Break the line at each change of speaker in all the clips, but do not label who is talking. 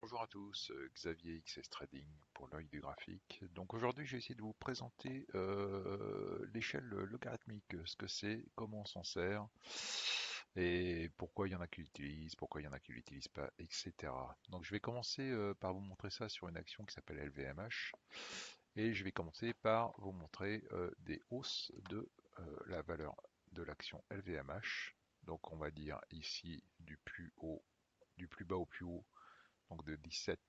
Bonjour à tous, Xavier XS Trading pour l'œil du graphique. Donc aujourd'hui, je vais essayer de vous présenter l'échelle logarithmique, ce que c'est, comment on s'en sert et pourquoi il y en a qui l'utilisent, pourquoi il y en a qui l'utilisent pas, etc. Donc je vais commencer par vous montrer ça sur une action qui s'appelle LVMH et je vais commencer par vous montrer des hausses de la valeur de l'action LVMH. Donc on va dire ici du plus bas au plus haut, donc de 17,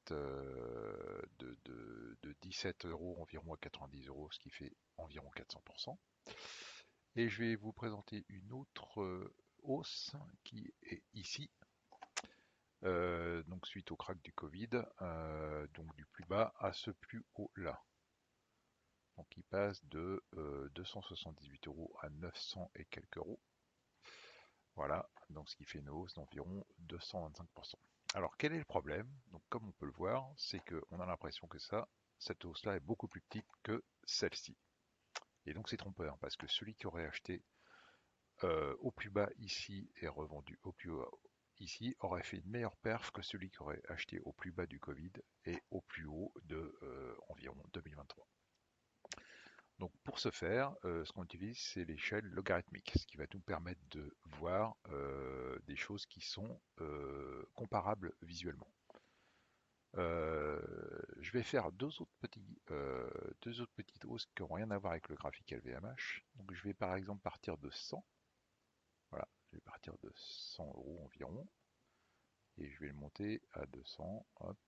de 17 euros environ à 90 euros, ce qui fait environ 400%. Et je vais vous présenter une autre hausse qui est ici, donc suite au crack du Covid, donc du plus bas à ce plus haut là. Donc il passe de 278 euros à 900 et quelques euros. Voilà, donc ce qui fait une hausse d'environ 225%. Alors quel est le problème? Donc comme on peut le voir, c'est qu'on a l'impression que cette hausse-là est beaucoup plus petite que celle-ci. Et donc c'est trompeur, parce que celui qui aurait acheté au plus bas ici et revendu au plus haut ici aurait fait une meilleure perf que celui qui aurait acheté au plus bas du Covid et au plus haut de environ 2023. Donc pour ce faire, ce qu'on utilise, c'est l'échelle logarithmique, ce qui va nous permettre de voir des choses qui sont comparables visuellement. Je vais faire deux autres petites hausses qui n'ont rien à voir avec le graphique LVMH. Donc je vais par exemple partir de 100. Voilà, je vais partir de 100 euros environ. Et je vais le monter à 200. Hop,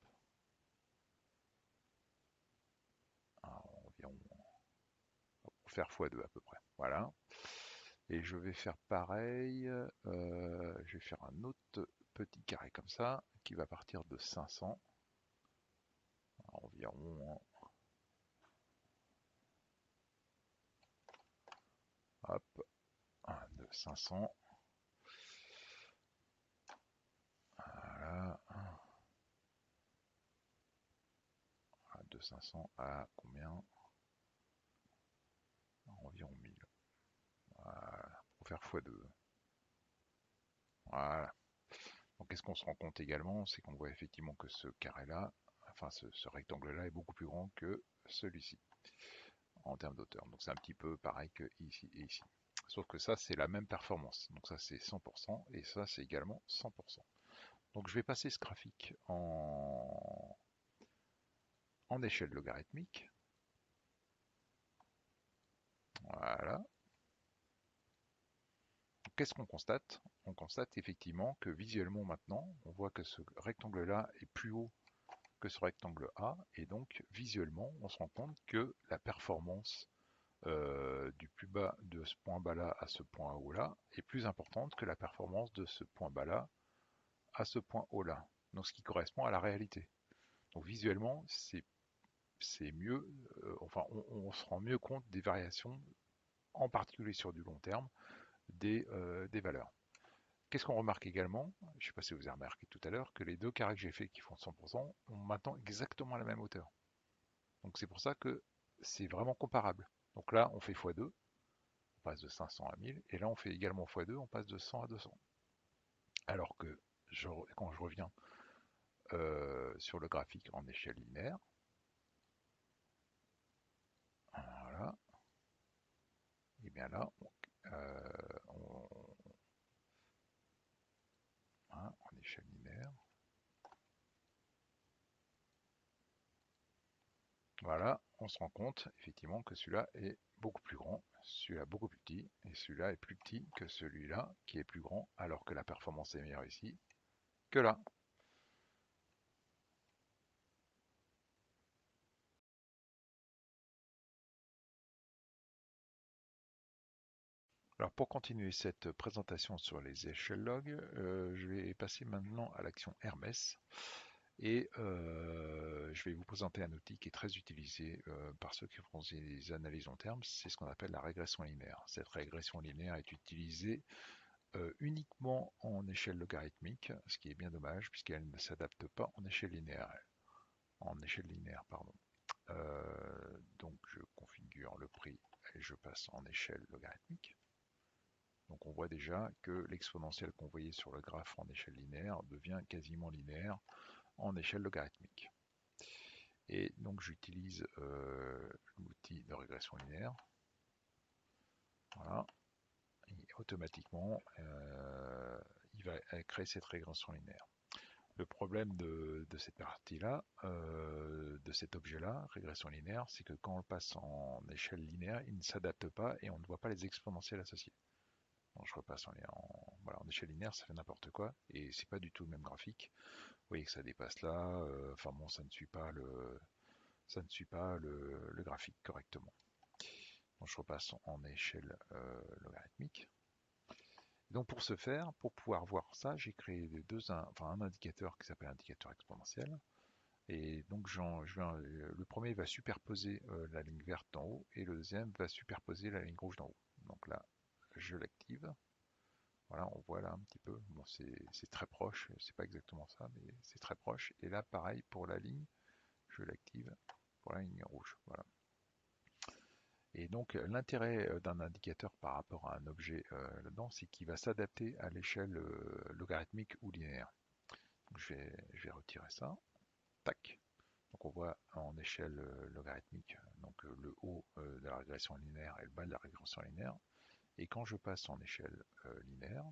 environ, pour faire x2 à peu près. Voilà. Et je vais faire pareil. Je vais faire un autre petit carré comme ça, qui va partir de 500. Environ. Hop, de 500. Voilà. De 500 à combien? Environ 1000. Voilà. Pour faire x2. Voilà. Donc qu'est-ce qu'on se rend compte également? C'est qu'on voit effectivement que ce carré-là, enfin ce rectangle-là est beaucoup plus grand que celui-ci en termes d'auteur. Donc c'est un petit peu pareil que ici et ici. Sauf que ça, c'est la même performance. Donc ça, c'est 100% et ça, c'est également 100%. Donc je vais passer ce graphique en échelle logarithmique. Voilà. Qu'est-ce qu'on constate? On constate effectivement que visuellement maintenant, on voit que ce rectangle-là est plus haut que ce rectangle A, et donc visuellement, on se rend compte que la performance du plus bas de ce point bas là à ce point haut là est plus importante que la performance de ce point bas là à ce point haut là. Donc ce qui correspond à la réalité. Donc visuellement, c'est mieux, enfin on se rend mieux compte des variations, en particulier sur du long terme, des valeurs. Qu'est-ce qu'on remarque également? Je ne sais pas si vous avez remarqué tout à l'heure que les deux carrés que j'ai fait qui font 100% ont maintenant exactement la même hauteur. Donc c'est pour ça que c'est vraiment comparable. Donc là, on fait x2, on passe de 500 à 1000, et là on fait également x2, on passe de 100 à 200. Alors que quand je reviens sur le graphique en échelle linéaire, voilà, et bien là, hein, en échelle linéaire, voilà, on se rend compte effectivement que celui-là est beaucoup plus grand, celui-là beaucoup plus petit, et celui-là est plus petit que celui-là qui est plus grand, alors que la performance est meilleure ici que là. Alors pour continuer cette présentation sur les échelles log, je vais passer maintenant à l'action Hermès et je vais vous présenter un outil qui est très utilisé par ceux qui font des analyses long terme, c'est ce qu'on appelle la régression linéaire. Cette régression linéaire est utilisée uniquement en échelle logarithmique, ce qui est bien dommage puisqu'elle ne s'adapte pas en échelle linéaire. Pardon. Donc je configure le prix et je passe en échelle logarithmique. Donc on voit déjà que l'exponentielle qu'on voyait sur le graphe en échelle linéaire devient quasiment linéaire en échelle logarithmique. Et donc j'utilise l'outil de régression linéaire. Voilà. Et automatiquement, il va créer cette régression linéaire. Le problème de cette partie-là, de cet objet-là, régression linéaire, c'est que quand on le passe en échelle linéaire, il ne s'adapte pas et on ne voit pas les exponentielles associées. Donc je repasse voilà, en échelle linéaire, ça fait n'importe quoi et c'est pas du tout le même graphique. Vous voyez que ça dépasse là, enfin bon, ça ne suit pas le graphique correctement. Donc je repasse en échelle logarithmique. Donc pour ce faire, pour pouvoir voir ça, j'ai créé un indicateur qui s'appelle indicateur exponentiel. Et donc le premier va superposer la ligne verte d'en haut et le deuxième va superposer la ligne rouge d'en haut. Donc là, je l'active. Voilà, on voit là un petit peu. Bon, c'est très proche, c'est pas exactement ça, mais c'est très proche. Et là, pareil pour la ligne, je l'active pour la ligne rouge. Voilà. Et donc l'intérêt d'un indicateur par rapport à un objet là-dedans, c'est qu'il va s'adapter à l'échelle logarithmique ou linéaire. Donc, je vais retirer ça. Tac. Donc on voit en échelle logarithmique donc le haut de la régression linéaire et le bas de la régression linéaire. Et quand je passe en échelle linéaire,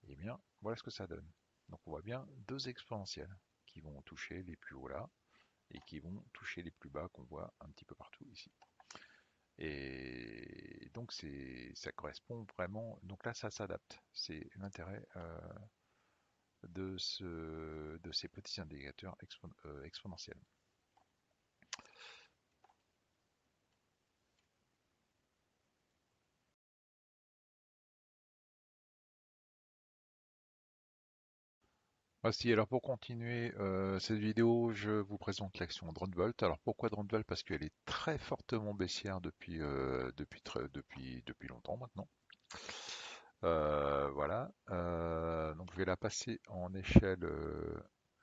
eh bien voilà ce que ça donne. Donc on voit bien deux exponentielles qui vont toucher les plus hauts là et qui vont toucher les plus bas qu'on voit un petit peu partout ici. Et donc ça correspond vraiment. Donc là, ça s'adapte. C'est l'intérêt de ces petits indicateurs exponentiels. Voici, alors pour continuer cette vidéo, je vous présente l'action Drone-Volt. Alors pourquoi Drone-Volt? Parce qu'elle est très fortement baissière depuis longtemps maintenant. Voilà, donc je vais la passer en échelle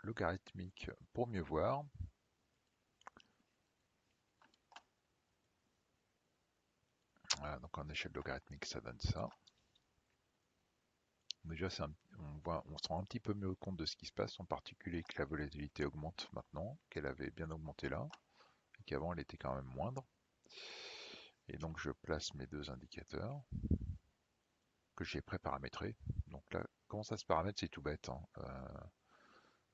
logarithmique pour mieux voir. Voilà, donc en échelle logarithmique, ça donne ça. Déjà, on se rend un petit peu mieux compte de ce qui se passe, en particulier que la volatilité augmente maintenant, qu'elle avait bien augmenté là, et qu'avant elle était quand même moindre. Et donc je place mes deux indicateurs que j'ai pré-paramétrés. Donc là, comment ça se paramètre? C'est tout bête, hein.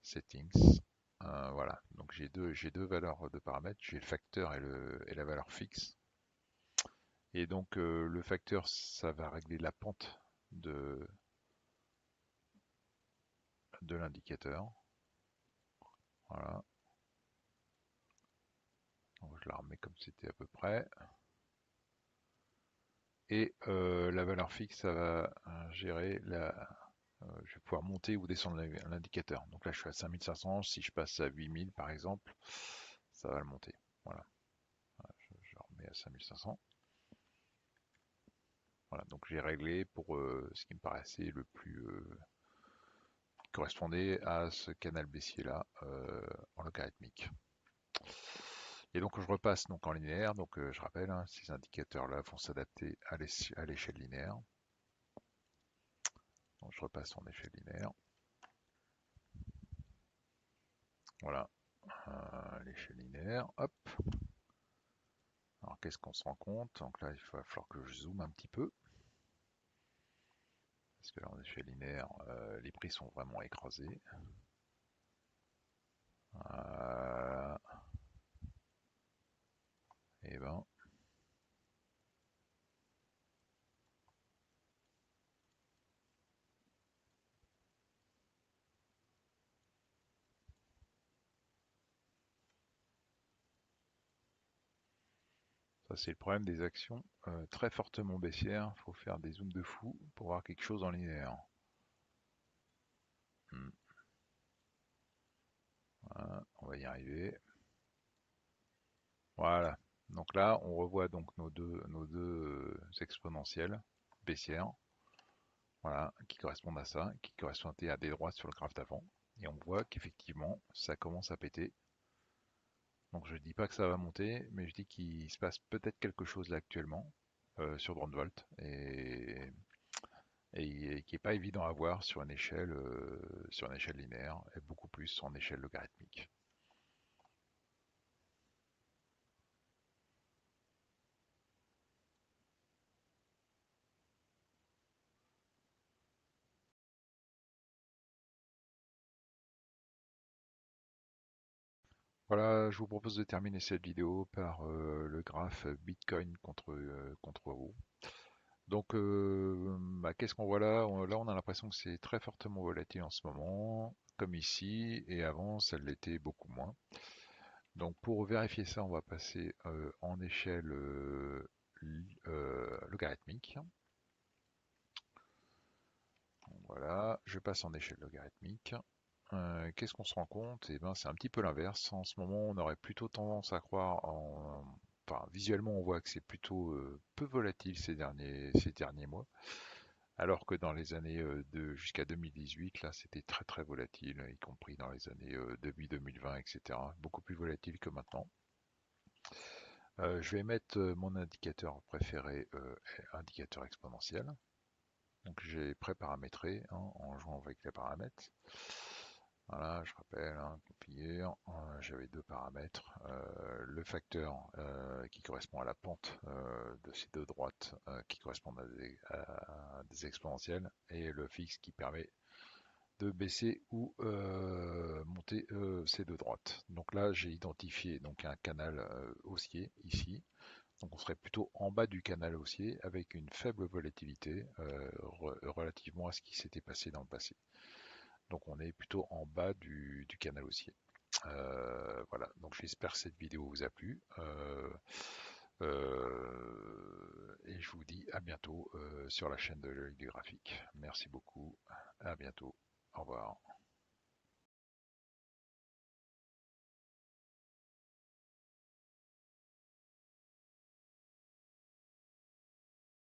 Settings. Voilà, donc j'ai deux valeurs de paramètres, j'ai le facteur et la valeur fixe. Et donc le facteur, ça va régler la pente de l'indicateur. Voilà. Donc je la remets comme c'était à peu près. Et la valeur fixe, ça va gérer je vais pouvoir monter ou descendre l'indicateur. Donc là, je suis à 5500. Si je passe à 8000, par exemple, ça va le monter. Voilà. Je remets à 5500. Voilà. Donc j'ai réglé pour ce qui me paraissait le plus qui correspondait à ce canal baissier là en logarithmique. Et donc je repasse donc en linéaire. Donc je rappelle, hein, ces indicateurs là vont s'adapter à l'échelle linéaire. Donc je repasse en échelle linéaire. Voilà, l'échelle linéaire, hop. Alors qu'est-ce qu'on se rend compte? Donc là, il va falloir que je zoome un petit peu. Parce que là, en échelle linéaire, les prix sont vraiment écrasés. Et ben, ça c'est le problème des actions très fortement baissières. Il faut faire des zooms de fou pour voir quelque chose en linéaire. Voilà, on va y arriver. Voilà. Donc là, on revoit donc nos deux exponentielles baissières. Voilà, qui correspondent à ça, qui correspondaient à des droites sur le graphe d'avant. Et on voit qu'effectivement, ça commence à péter. Donc je dis pas que ça va monter, mais je dis qu'il se passe peut-être quelque chose là actuellement sur Drone Volt. Et et qui n'est pas évident à voir sur une échelle linéaire et beaucoup plus en échelle logarithmique. Voilà, je vous propose de terminer cette vidéo par le graphe Bitcoin contre euro. Donc, bah, qu'est-ce qu'on voit là? Là, on a l'impression que c'est très fortement volatile en ce moment, comme ici, et avant, ça l'était beaucoup moins. Donc, pour vérifier ça, on va passer en échelle logarithmique. Voilà, je passe en échelle logarithmique. Qu'est-ce qu'on se rend compte? Eh ben, c'est un petit peu l'inverse. En ce moment, on aurait plutôt tendance à croire en... Enfin, visuellement, on voit que c'est plutôt peu volatile ces derniers mois. Alors que dans les années jusqu'à 2018, là, c'était très très volatile, y compris dans les années début 2020, etc. Beaucoup plus volatile que maintenant. Je vais mettre mon indicateur préféré, indicateur exponentiel. Donc j'ai pré-paramétré en jouant avec les paramètres. Voilà, je rappelle, configure, j'avais deux paramètres. Le facteur qui correspond à la pente de ces deux droites qui correspondent à des exponentielles et le fixe qui permet de baisser ou monter ces deux droites. Donc là, j'ai identifié donc un canal haussier ici. Donc on serait plutôt en bas du canal haussier avec une faible volatilité relativement à ce qui s'était passé dans le passé. Donc on est plutôt en bas du canal haussier. Voilà, donc j'espère que cette vidéo vous a plu. Et je vous dis à bientôt sur la chaîne de l'œil du graphique. Merci beaucoup, à bientôt, au revoir.